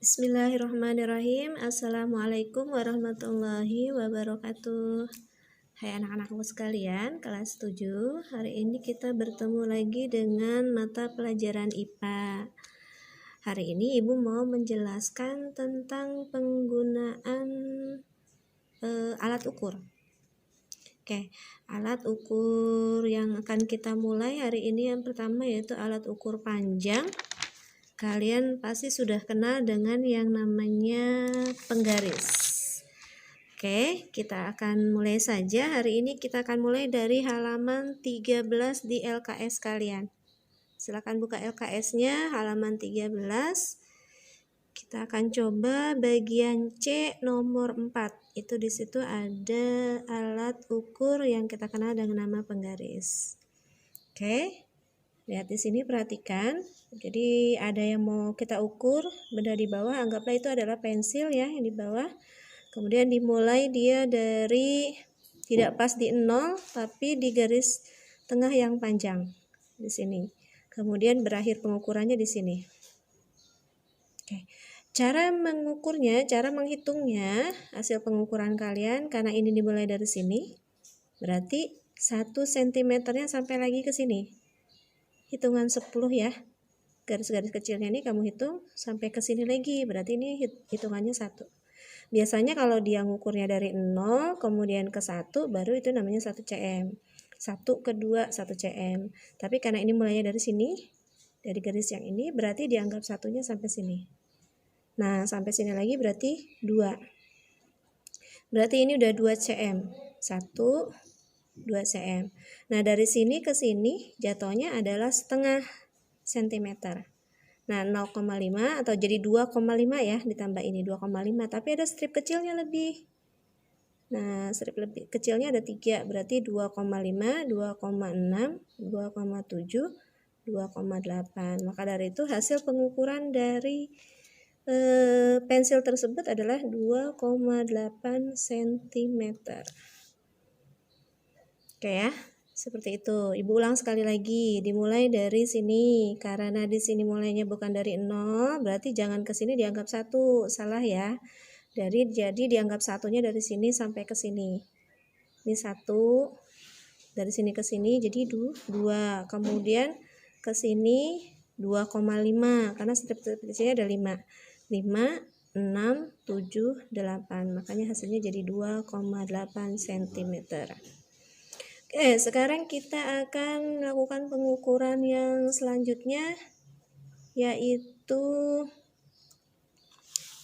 Bismillahirrahmanirrahim. Assalamualaikum warahmatullahi wabarakatuh. Hai anak-anakku sekalian, kelas 7. Hari ini kita bertemu lagi dengan mata pelajaran IPA. Hari ini Ibu mau menjelaskan tentang penggunaan alat ukur. Oke, alat ukur yang akan kita mulai hari ini yang pertama yaitu alat ukur panjang. Kalian pasti sudah kenal dengan yang namanya penggaris. Oke, kita akan mulai saja. Hari ini kita akan mulai dari halaman 13 di LKS kalian. Silakan buka LKS-nya, halaman 13. Kita akan coba bagian C nomor 4. Itu di situ ada alat ukur yang kita kenal dengan nama penggaris. Oke. Lihat di sini, perhatikan. Jadi ada yang mau kita ukur, benda di bawah, anggaplah itu adalah pensil ya yang di bawah. Kemudian dimulai dia dari tidak pas di 0, tapi di garis tengah yang panjang di sini. Kemudian berakhir pengukurannya di sini. Oke. Cara mengukurnya, cara menghitungnya, hasil pengukuran kalian karena ini dimulai dari sini, berarti 1 cm-nya sampai lagi ke sini. Hitungan 10 ya, garis-garis kecilnya ini kamu hitung sampai ke sini lagi, berarti ini hitungannya 1. Biasanya kalau dia ngukurnya dari 0 kemudian ke 1 baru itu namanya 1 cm, 1 ke 2 1 cm. Tapi karena ini mulainya dari sini, dari garis yang ini, berarti dianggap satunya sampai sini. Nah sampai sini lagi berarti 2, berarti ini udah 2 cm, 1 2 cm. Nah dari sini ke sini jatuhnya adalah setengah sentimeter. Nah 0,5 atau jadi 2,5 ya, ditambah ini 2,5, tapi ada strip kecilnya lebih. Nah strip lebih kecilnya ada 3, berarti 2,5, 2,6, 2,7, 2,8. Maka dari itu hasil pengukuran dari pensil tersebut adalah 2,8 cm. Oke ya, seperti itu. Ibu ulang sekali lagi, dimulai dari sini. Karena di sini mulainya bukan dari 0, berarti jangan ke sini dianggap 1, salah ya. Jadi dianggap satunya dari sini sampai ke sini. Ini 1, dari sini ke sini jadi 2. Kemudian ke sini 2,5, karena strip-strip di sini ada 5. 5, 6, 7, 8. Makanya hasilnya jadi 2,8 cm. Oke, sekarang kita akan melakukan pengukuran yang selanjutnya, yaitu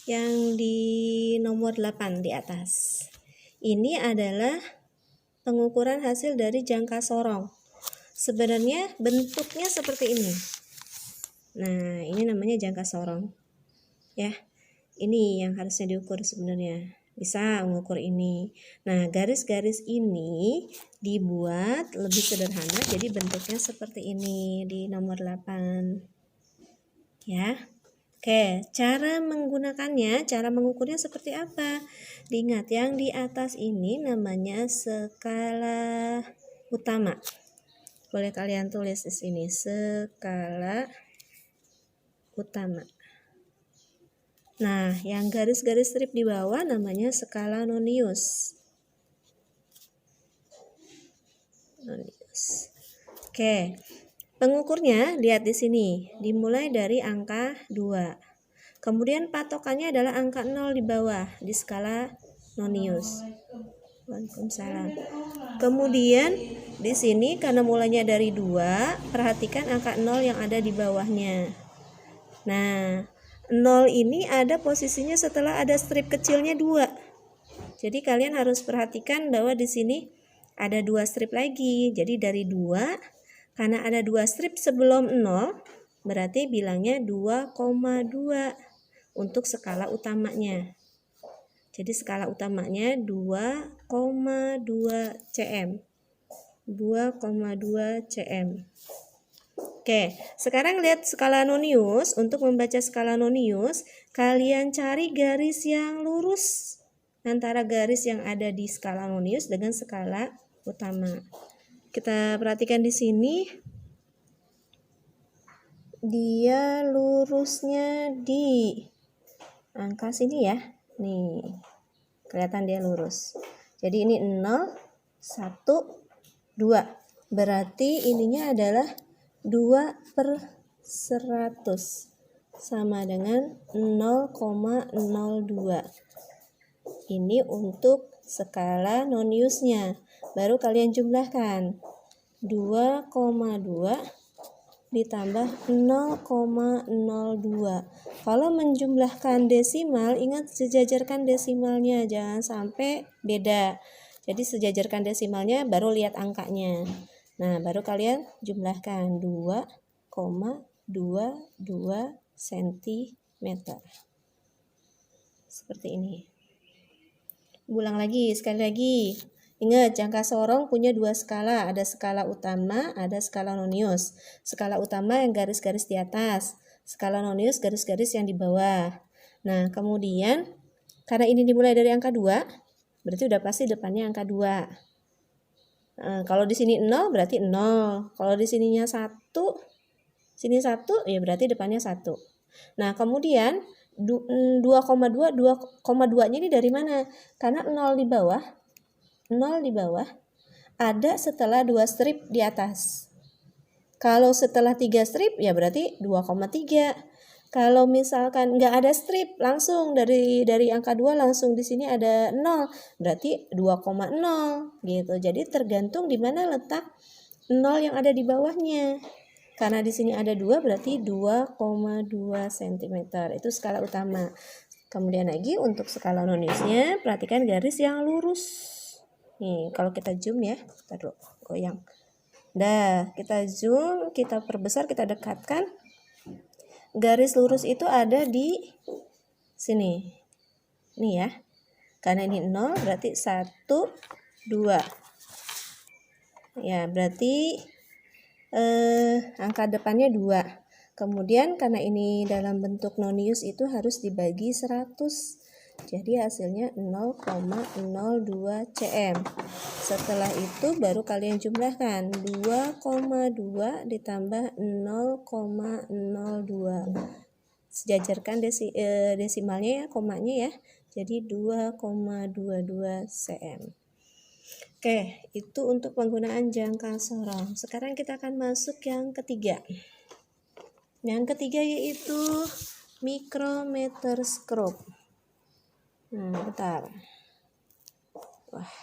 yang di nomor 8 di atas. Ini adalah pengukuran hasil dari jangka sorong. Sebenarnya bentuknya seperti ini. Nah, ini namanya jangka sorong. Ya, ini yang harusnya diukur sebenarnya. Bisa mengukur ini. Nah, garis-garis ini dibuat lebih sederhana, jadi bentuknya seperti ini di nomor 8. Ya. Oke, cara menggunakannya, cara mengukurnya seperti apa? Diingat, yang di atas ini namanya skala utama. Boleh kalian tulis di sini, skala utama. Nah, yang garis-garis strip di bawah namanya skala Nonius. Oke, pengukurnya lihat di sini, dimulai dari angka 2. Kemudian patokannya adalah angka 0 di bawah di skala Nonius. Waalaikumsalam. Kemudian di sini karena mulainya dari 2, perhatikan angka 0 yang ada di bawahnya. Nah, 0 ini ada posisinya setelah ada strip kecilnya 2. Jadi kalian harus perhatikan bahwa di sini ada 2 strip lagi. Jadi dari 2, karena ada 2 strip sebelum 0, berarti bilangnya 2,2 untuk skala utamanya. Jadi skala utamanya 2,2 cm. 2,2 cm. Oke, sekarang lihat skala Nonius. Untuk membaca skala Nonius, kalian cari garis yang lurus antara garis yang ada di skala Nonius dengan skala utama. Kita perhatikan di sini, dia lurusnya di angka sini ya. Nih, kelihatan dia lurus. Jadi ini 0, 1, 2. Berarti ininya adalah 2/100 sama dengan 0,02. Ini untuk skala noniusnya. Baru kalian jumlahkan. 2,2 ditambah 0,02. Kalau menjumlahkan desimal, ingat sejajarkan desimalnya, jangan sampai beda. Jadi sejajarkan desimalnya, baru lihat angkanya. Nah, baru kalian jumlahkan 2,22 cm. Seperti ini. Ulang lagi, sekali lagi. Ingat, jangka sorong punya dua skala. Ada skala utama, ada skala nonius. Skala utama yang garis-garis di atas. Skala nonius garis-garis yang di bawah. Nah, kemudian, karena ini dimulai dari angka 2, berarti udah pasti depannya angka 2. Kalau di sini 0, berarti 0. Kalau di sininya 1, sini 1, ya berarti depannya 1. Nah, kemudian 2,2 ini dari mana? Karena 0 di bawah ada setelah 2 strip di atas. Kalau setelah 3 strip ya berarti 2,3. Kalau misalkan nggak ada strip, langsung dari angka 2 langsung di sini ada 0, berarti 2,0 gitu. Jadi tergantung di mana letak 0 yang ada di bawahnya. Karena di sini ada 2 berarti 2,2 cm. Itu skala utama. Kemudian lagi untuk skala noniusnya, perhatikan garis yang lurus. Nih, kalau kita zoom ya, kita dulu goyang. Dah, kita zoom, kita perbesar, kita dekatkan. Garis lurus itu ada di sini. Nih ya. Karena ini 0, berarti 1, 2. Ya, berarti angka depannya 2. Kemudian karena ini dalam bentuk nonius itu harus dibagi 100. Jadi hasilnya 0,02 cm. Setelah itu baru kalian jumlahkan 2,2 ditambah 0,02. Sejajarkan desimalnya ya, komanya ya. Jadi 2,22 cm. Oke, itu untuk penggunaan jangka sorong. Sekarang kita akan masuk yang ketiga. Yang ketiga yaitu micrometerscope. Bentar. Wah,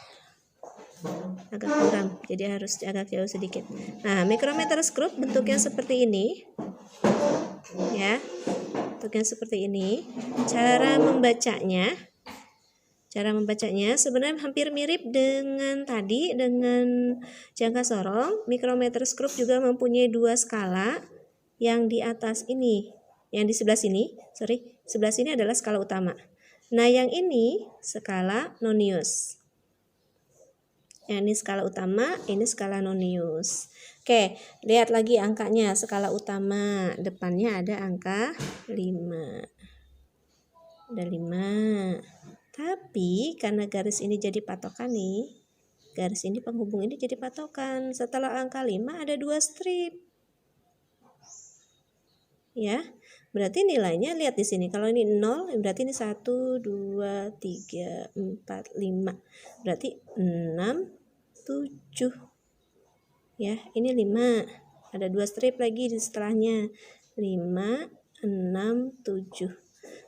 agak kurang, jadi harus agak jauh sedikit. Nah, micrometerscope bentuknya seperti ini. Ya, bentuknya seperti ini. Cara membacanya sebenarnya hampir mirip dengan tadi, dengan jangka sorong. Micrometerscope juga mempunyai dua skala. Yang di atas ini, yang di sebelah sini, sebelah sini adalah skala utama. Nah, yang ini skala nonius. Yang ini skala utama, ini skala nonius. Oke, lihat lagi angkanya. Skala utama, depannya ada angka 5. Ada 5. Tapi karena garis ini jadi patokan nih, garis ini penghubung ini jadi patokan. Setelah angka 5 ada 2 strip. Ya, berarti nilainya lihat di sini. Kalau ini 0, berarti ini 1, 2, 3, 4, 5. Berarti 6, 7. Ya, ini 5. Ada 2 strip lagi di setelahnya. 5, 6, 7.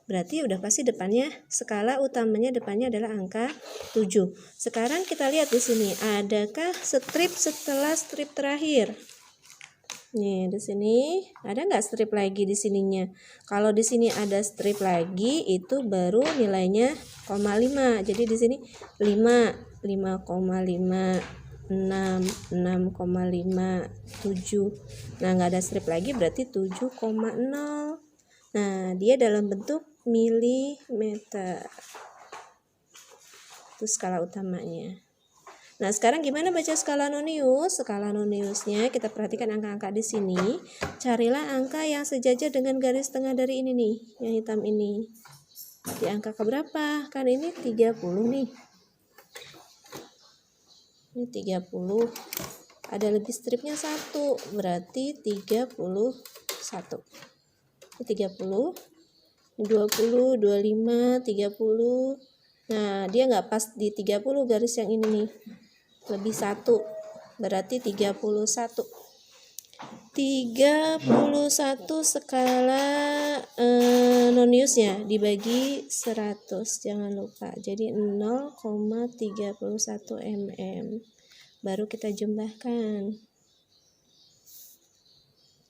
Berarti udah pasti depannya, skala utamanya depannya adalah angka 7. Sekarang kita lihat di sini, adakah strip setelah strip terakhir? Nih, di sini ada nggak strip lagi di sininya? Kalau di sini ada strip lagi, itu baru nilainya 0,5. Jadi di sini 5, 5,5, 6, 6,5, 7. Nah, nggak ada strip lagi berarti 7,0. Nah, dia dalam bentuk milimeter. Itu skala utamanya. Nah, sekarang gimana baca skala nonius? Skala noniusnya kita perhatikan angka-angka di sini. Carilah angka yang sejajar dengan garis tengah dari ini nih, yang hitam ini. Di angka keberapa? Kan ini 30 nih. Ini 30. Ada lebih stripnya 1, berarti 31. Ini 30. 20, 25, 30. Nah, dia nggak pas di 30 garis yang ini nih. Lebih 1. Berarti 31. 31 skala noniusnya dibagi 100, jangan lupa. Jadi 0,31 mm. Baru kita jumlahkan.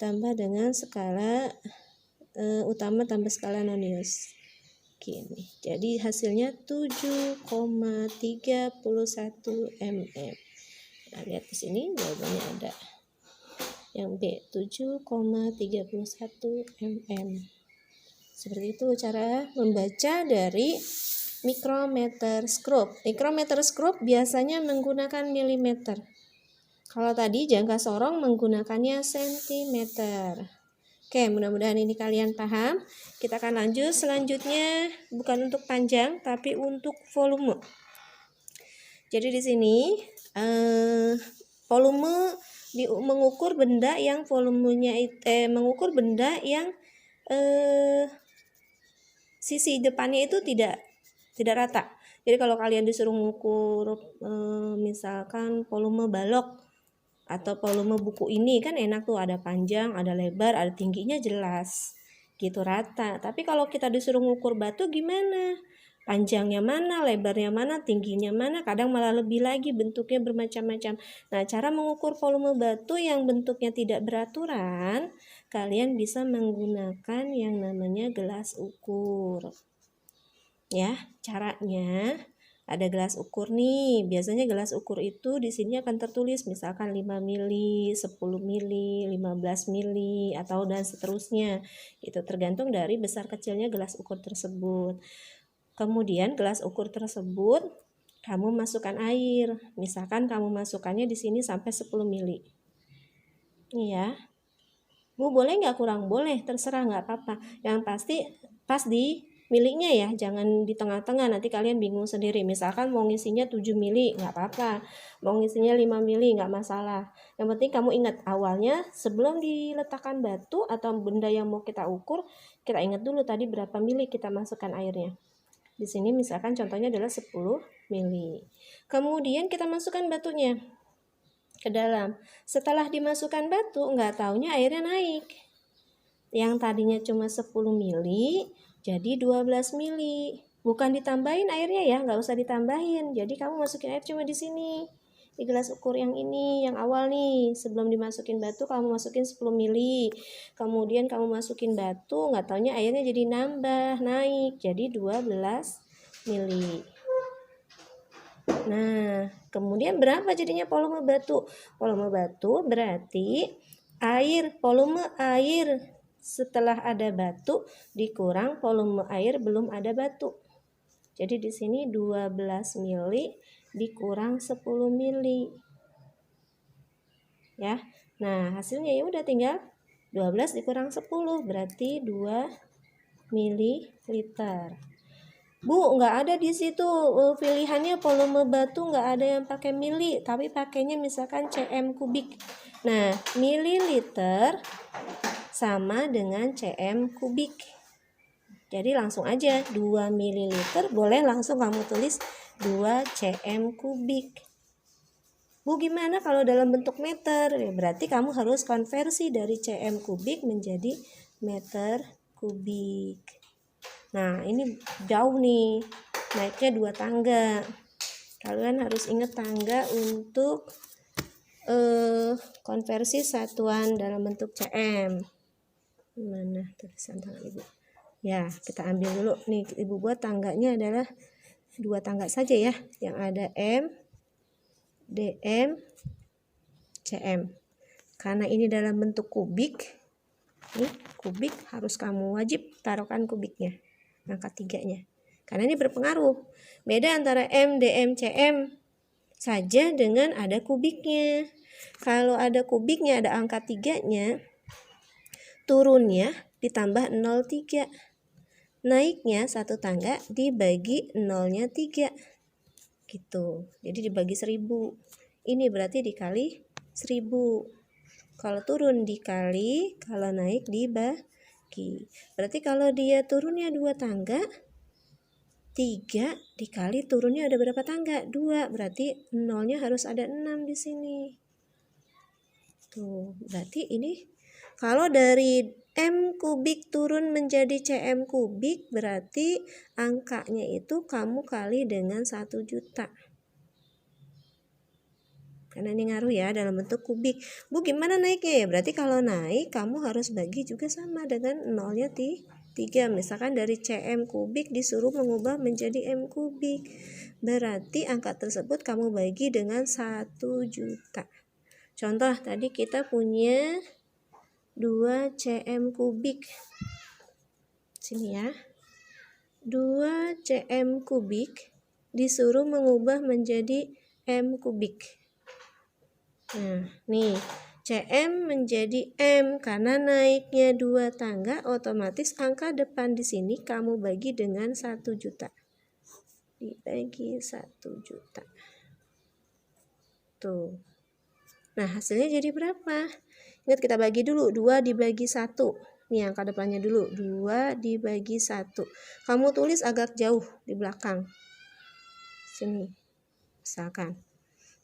Tambah dengan skala utama tambah skala nonius. Gini. Jadi hasilnya 7,31 mm. Nah, lihat di sini jawabannya ada. Yang B 7,31 mm. Seperti itu cara membaca dari micrometer scope. Micrometer scope biasanya menggunakan milimeter. Kalau tadi jangka sorong menggunakannya sentimeter. Oke, mudah-mudahan ini kalian paham. Kita akan lanjut selanjutnya, bukan untuk panjang tapi untuk volume. Jadi di sini volume mengukur benda yang volumenya mengukur benda yang sisi depannya itu tidak rata. Jadi kalau kalian disuruh mengukur misalkan volume balok atau volume buku ini kan enak tuh, ada panjang, ada lebar, ada tingginya jelas gitu rata. Tapi kalau kita disuruh mengukur batu gimana? Panjangnya mana, lebarnya mana, tingginya mana, kadang malah lebih lagi, bentuknya bermacam-macam. Nah, cara mengukur volume batu yang bentuknya tidak beraturan, kalian bisa menggunakan yang namanya gelas ukur. Ya, caranya ada gelas ukur nih. Biasanya gelas ukur itu di sini akan tertulis misalkan 5 mili, 10 mili, 15 mili atau dan seterusnya. Itu tergantung dari besar kecilnya gelas ukur tersebut. Kemudian gelas ukur tersebut kamu masukkan air. Misalkan kamu masukkannya di sini sampai 10 mili. Nih ya. Bu, boleh nggak kurang? Boleh, terserah, nggak apa-apa. Yang pasti pas di miliknya ya, jangan di tengah-tengah, nanti kalian bingung sendiri. Misalkan mau ngisinya 7 mili, nggak apa-apa. Mau ngisinya 5 mili, nggak masalah. Yang penting kamu ingat awalnya sebelum diletakkan batu atau benda yang mau kita ukur, kita ingat dulu tadi berapa mili kita masukkan airnya. Di sini misalkan contohnya adalah 10 mili. Kemudian kita masukkan batunya ke dalam. Setelah dimasukkan batu, nggak taunya airnya naik. Yang tadinya cuma 10 mili, jadi 12 mili. Bukan ditambahin airnya ya, nggak usah ditambahin. Jadi kamu masukin air cuma di sini. Di gelas ukur yang ini, yang awal nih, sebelum dimasukin batu kamu masukin 10 mili. Kemudian kamu masukin batu, nggak taunya airnya jadi nambah, naik, jadi 12 mili. Nah, kemudian berapa jadinya volume batu? Volume batu berarti volume air setelah ada batu dikurang volume air belum ada batu. Jadi di sini 12 mili dikurang 10 mili. Ya. Nah, hasilnya ya udah tinggal 12 dikurang 10 berarti 2 mililiter. Bu, nggak ada di situ pilihannya volume batu, nggak ada yang pakai mili, tapi pakainya misalkan cm kubik. Nah, mililiter sama dengan cm kubik. Jadi langsung aja 2 mililiter, boleh langsung kamu tulis 2 cm kubik. Bu, gimana kalau dalam bentuk meter? Ya, berarti kamu harus konversi dari cm kubik menjadi meter kubik. Nah, ini jauh nih, naiknya 2 tangga. Kalian harus ingat tangga untuk konversi satuan dalam bentuk cm. Mana tulisan tangan ibu? Ya, kita ambil dulu nih, ibu buat tangganya adalah 2 tangga saja ya, yang ada m, dm, cm. Karena ini dalam bentuk kubik, nih kubik harus kamu wajib taruhkan kubiknya, angka 3-nya. Karena ini berpengaruh. Beda antara m, dm, cm saja dengan ada kubiknya. Kalau ada kubiknya, ada angka 3-nya, turunnya ditambah 0,3. Naiknya 1 tangga dibagi 0-nya 3. Gitu. Jadi dibagi 1000. Ini berarti dikali 1000. Kalau turun dikali, kalau naik bagi. Berarti kalau dia turunnya 2 tangga, 3 dikali turunnya ada berapa tangga? 2. Berarti nolnya harus ada 6 di sini. Tuh, berarti ini kalau dari M kubik turun menjadi CM kubik, berarti angkanya itu kamu kali dengan 1 juta. Karena ini ngaruh ya dalam bentuk kubik. Bu, gimana naiknya ya? Berarti kalau naik kamu harus bagi juga sama dengan nolnya 3. Misalkan dari CM kubik disuruh mengubah menjadi M kubik. Berarti angka tersebut kamu bagi dengan 1 juta. Contoh tadi kita punya 2 CM kubik. Sini ya. 2 CM kubik disuruh mengubah menjadi M kubik. Nah, nih CM menjadi M karena naiknya 2 tangga, otomatis angka depan di sini kamu bagi dengan 1 juta. Dibagi 1 juta. Tuh. Nah, hasilnya jadi berapa? Ingat kita bagi dulu, 2 dibagi 1. Nih angka depannya dulu, 2 dibagi 1. Kamu tulis agak jauh di belakang. Sini. Misalkan.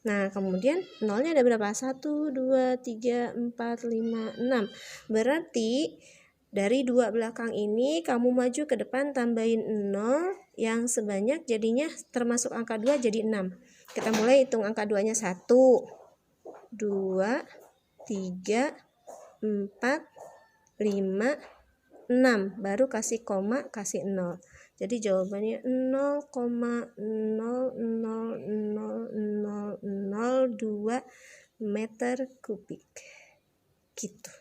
Nah, kemudian nolnya ada berapa? 1, 2, 3, 4, 5, 6. Berarti dari 2 belakang ini kamu maju ke depan tambahin 0 yang sebanyak jadinya termasuk angka 2 jadi 6. Kita mulai hitung angka 2-nya 1, 2, 3, 4, 5, 6. Baru kasih koma, kasih 0. Jadi jawabannya 0,0000002 meter kubik. Gitu.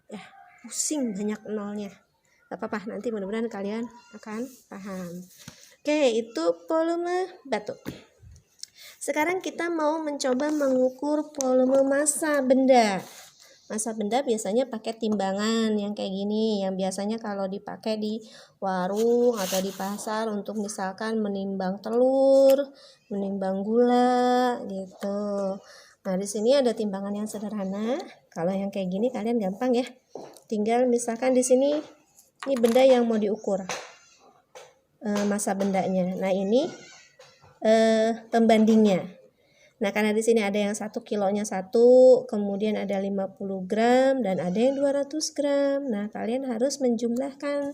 Ya, pusing banyak nolnya. Gak apa-apa, nanti mudah-mudahan kalian akan paham. Oke, itu volume batu. Sekarang kita mau mencoba mengukur volume massa benda. Massa benda biasanya pakai timbangan yang kayak gini, yang biasanya kalau dipakai di warung atau di pasar untuk misalkan menimbang telur, menimbang gula gitu. Nah, di sini ada timbangan yang sederhana. Kalau yang kayak gini kalian gampang ya. Tinggal misalkan di sini ini benda yang mau diukur. Massa bendanya. Nah, ini pembandingnya. Nah, karena di sini ada yang 1 kilonya 1, kemudian ada 50 gram, dan ada yang 200 gram. Nah, kalian harus menjumlahkan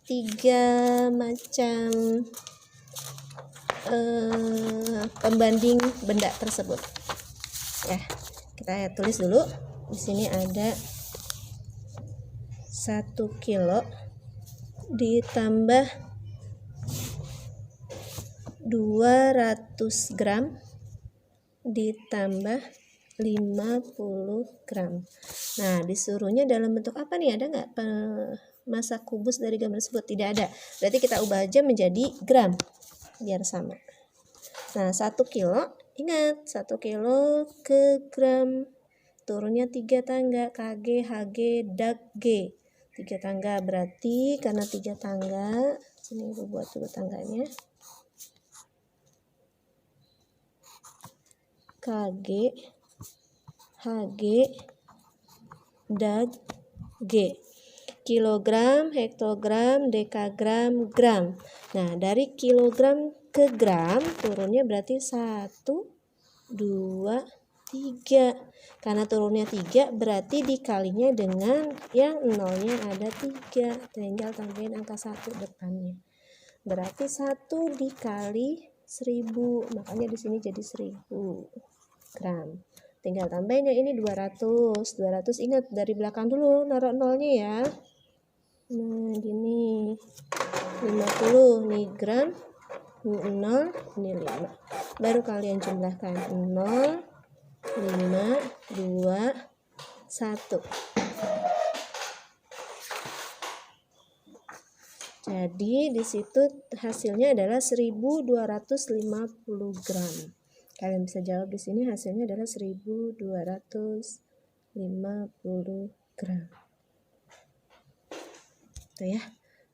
3 macam pembanding benda tersebut. Ya, kita tulis dulu. Di sini ada 1 kilo ditambah 200 gram ditambah 50 gram. Nah, disuruhnya dalam bentuk apa nih? Ada nggak massa kubus dari gambar tersebut? Tidak ada. Berarti kita ubah aja menjadi gram biar sama. Nah, 1 kilo, ingat 1 kilo ke gram. Turunnya 3 tangga, KG, HG, DAG, G. 3 tangga berarti karena 3 tangga, sini Ibu buat dulu tangganya. KG, HG, DAG, G. Kilogram, hektogram, dekagram, gram. Nah, dari kilogram ke gram turunnya berarti 1, 2, 3. Karena turunnya 3 berarti dikalinya dengan yang nolnya ada 3. Tinggal tambahin angka 1 depannya. Berarti 1 dikali 1000. Makanya di sini jadi 1000 gram. Tinggal tambahin yang ini 200. 200 ingat dari belakang dulu naruh nolnya ya. Nah, gini. 50 nih gram. 0 ini 5. Baru kalian jumlahkan 0, 5, 2, 1. Jadi di situ hasilnya adalah 1250 gram. Kalian bisa jawab di sini hasilnya adalah 1250 gram. Itu ya,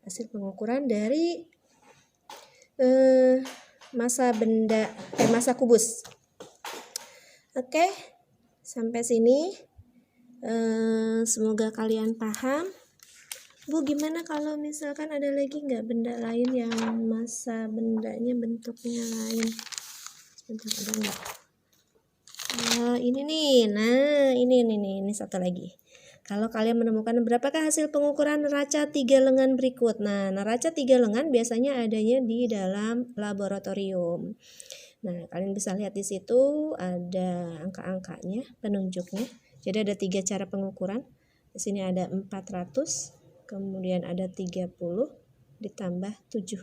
hasil pengukuran dari massa benda massa kubus. Oke, sampai sini semoga kalian paham. Bu, gimana kalau misalkan ada lagi nggak benda lain yang massa bendanya bentuknya lain? Sebentar, ada nggak? Ini nih, nah ini satu lagi. Kalau kalian menemukan berapakah hasil pengukuran neraca 3 lengan berikut? Nah, neraca 3 lengan biasanya adanya di dalam laboratorium. Nah, kalian bisa lihat di situ ada angka-angkanya, penunjuknya. Jadi ada 3 cara pengukuran. Di sini ada 400, kemudian ada 30 ditambah 7.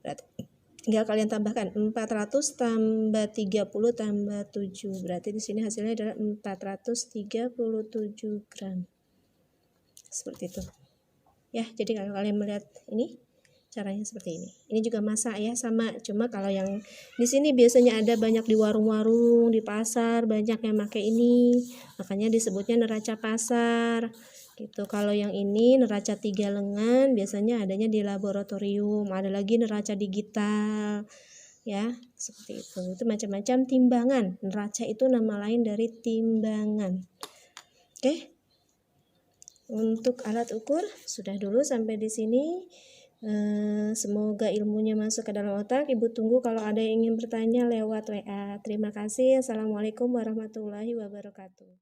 Berarti tinggal kalian tambahkan 400 tambah 30 tambah 7. Berarti di sini hasilnya adalah 437 gram. Seperti itu. Ya, jadi kalau kalian melihat ini caranya seperti ini. Ini juga masak ya, sama. Cuma kalau yang di sini biasanya ada banyak di warung-warung, di pasar, banyak yang pakai ini. Makanya disebutnya neraca pasar. Gitu. Kalau yang ini neraca 3 lengan biasanya adanya di laboratorium. Ada lagi neraca digital. Ya, seperti itu. Itu macam-macam timbangan. Neraca itu nama lain dari timbangan. Oke. Untuk alat ukur sudah dulu sampai di sini. Semoga ilmunya masuk ke dalam otak. Ibu tunggu kalau ada yang ingin bertanya lewat WA. Terima kasih. Assalamualaikum warahmatullahi wabarakatuh.